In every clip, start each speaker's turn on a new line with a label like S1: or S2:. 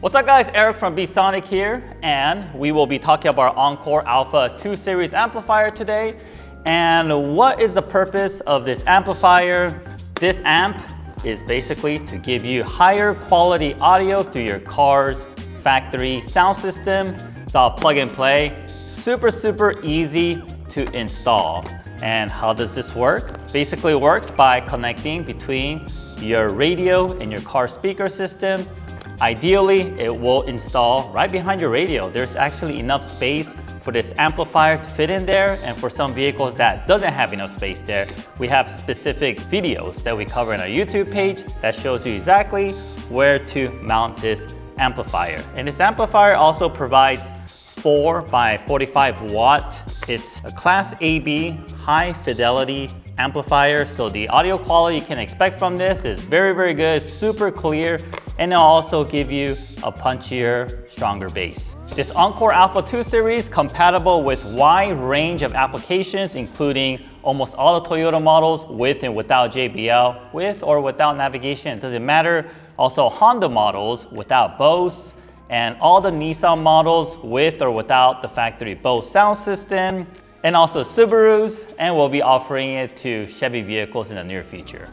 S1: What's up guys, Eric from Sonic here, and we will be talking about our Encore Alpha 2 Series amplifier today. And what is the purpose of this amplifier? This amp is basically to give you higher quality audio through your car's factory sound system. It's all plug and play, super easy to install. And how does this work? Basically it works by connecting between your radio and your car speaker system. Ideally, it will install right behind your radio. There's actually enough space for this amplifier to fit in there, and for some vehicles that doesn't have enough space there, we have specific videos that we cover in our YouTube page that shows you exactly where to mount this amplifier. And this amplifier also provides 4 by 45 watt. It's a Class AB high fidelity amplifier, so the audio quality you can expect from this is very good, super clear, and it'll also give you a punchier, stronger bass. This Encore Alpha 2 Series compatible with wide range of applications, including almost all the Toyota models with and without JBL, with or without navigation, it doesn't matter. Also Honda models without Bose, and all the Nissan models with or without the factory Bose sound system, and also Subarus, and we'll be offering it to Chevy vehicles in the near future.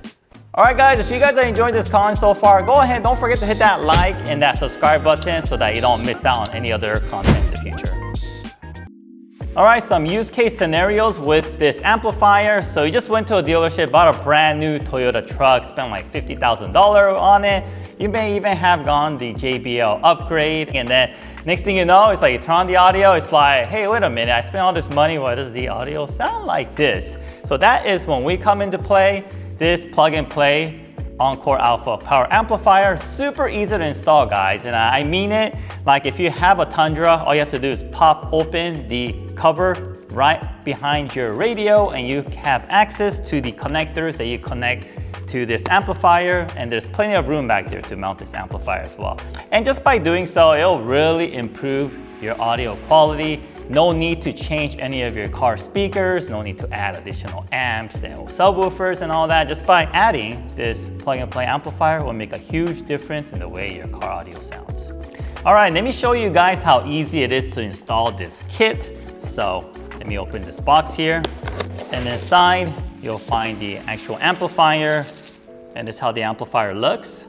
S1: Alright guys, if you guys are enjoying this content so far, go ahead, don't forget to hit that like and that subscribe button so that you don't miss out on any other content in the future. Alright, some use case scenarios with this amplifier. So you just went to a dealership, bought a brand new Toyota truck, spent like $50,000 on it. You may even have gone the JBL upgrade, and then next thing you know, it's like you turn on the audio, it's like, hey, wait a minute, I spent all this money, why does the audio sound like this? So that is when we come into play. This plug and play Encore Alpha power amplifier, super easy to install guys, and I mean it. Like if you have a Tundra, all you have to do is pop open the cover right behind your radio and you have access to the connectors that you connect to this amplifier, and there's plenty of room back there to mount this amplifier as well. And just by doing so, it'll really improve your audio quality. No need to change any of your car speakers, no need to add additional amps and subwoofers and all that. Just by adding this plug and play amplifier will make a huge difference in the way your car audio sounds. All right, let me show you guys how easy it is to install this kit. So let me open this box here, and inside you'll find the actual amplifier, and this is how the amplifier looks.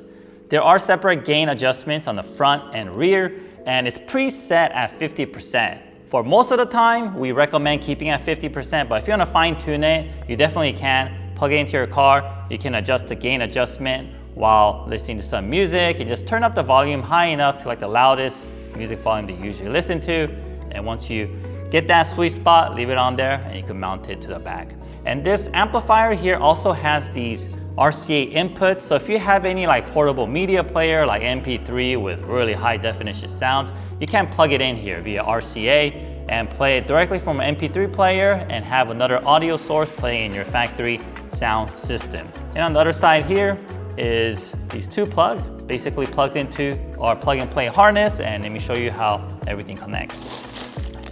S1: There are separate gain adjustments on the front and rear, and it's preset at 50%. For most of the time, we recommend keeping at 50%, but if you want to fine tune it, you definitely can. Plug it into your car, you can adjust the gain adjustment while listening to some music, and just turn up the volume high enough to like the loudest music volume that you usually listen to. And once you get that sweet spot, leave it on there and you can mount it to the back. And this amplifier here also has these RCA inputs, so if you have any like portable media player like MP3 with really high definition sound, you can plug it in here via RCA and play it directly from an MP3 player and have another audio source playing in your factory sound system. And on the other side here is these two plugs, basically plugs into our plug and play harness, and let me show you how everything connects.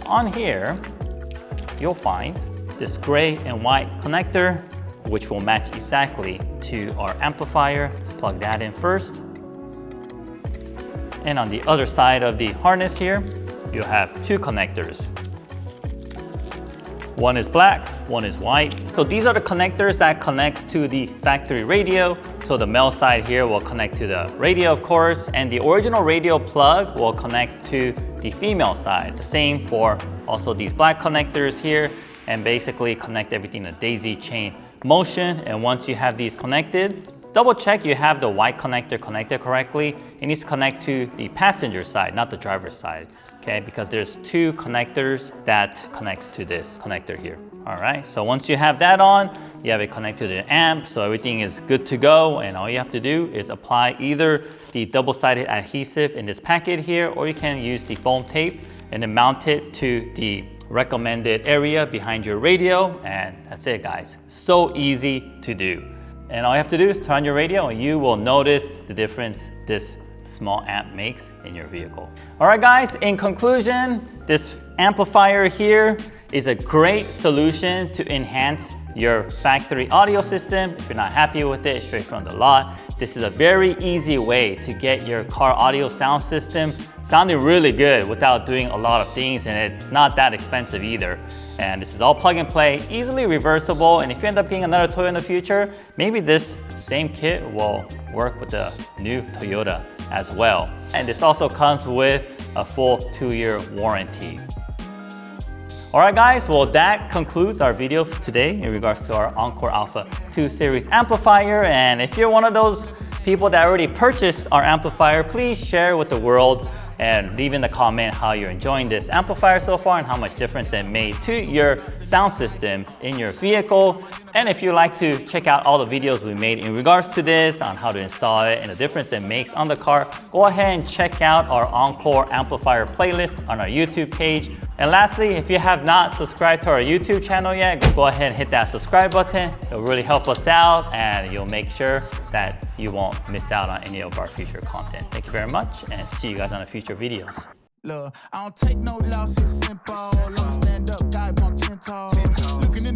S1: On here, you'll find this gray and white connector, which will match exactly to our amplifier. Let's plug that in first. And on the other side of the harness here, you have two connectors. One is black, one is white. So these are the connectors that connects to the factory radio. So the male side here will connect to the radio, of course, and the original radio plug will connect to the female side. The same for also these black connectors here, and basically connect everything in a daisy chain motion. And once you have these connected, double check you have the white connector connected correctly. It needs to connect to the passenger side, not the driver's side, okay? Because there's two connectors that connects to this connector here. All right, so once you have that on, you have it connected to the amp, so everything is good to go, and all you have to do is apply either the double-sided adhesive in this packet here, or you can use the foam tape and then mount it to the recommended area behind your radio, and that's it guys. So easy to do. And all you have to do is turn on your radio and you will notice the difference this small amp makes in your vehicle. All right guys, in conclusion, this amplifier here is a great solution to enhance your factory audio system. If you're not happy with it, straight from the lot, this is a very easy way to get your car audio sound system sounding really good without doing a lot of things, and it's not that expensive either. And this is all plug and play, easily reversible, and if you end up getting another Toyota in the future, maybe this same kit will work with the new Toyota as well. And this also comes with a full 2-year warranty. Alright guys, well that concludes our video today in regards to our Encore Alpha 2 Series amplifier. And if you're one of those people that already purchased our amplifier, please share with the world and leave in the comment how you're enjoying this amplifier so far and how much difference it made to your sound system in your vehicle. And if you'd like to check out all the videos we made in regards to this, on how to install it and the difference it makes on the car, go ahead and check out our Encore amplifier playlist on our YouTube page. And lastly, if you have not subscribed to our YouTube channel yet, go ahead and hit that subscribe button. It'll really help us out and you'll make sure that you won't miss out on any of our future content. Thank you very much and see you guys on the future videos.
S2: Look, I don't take no loss, it's simple. Stand up, guy, walk 10 tall. Looking in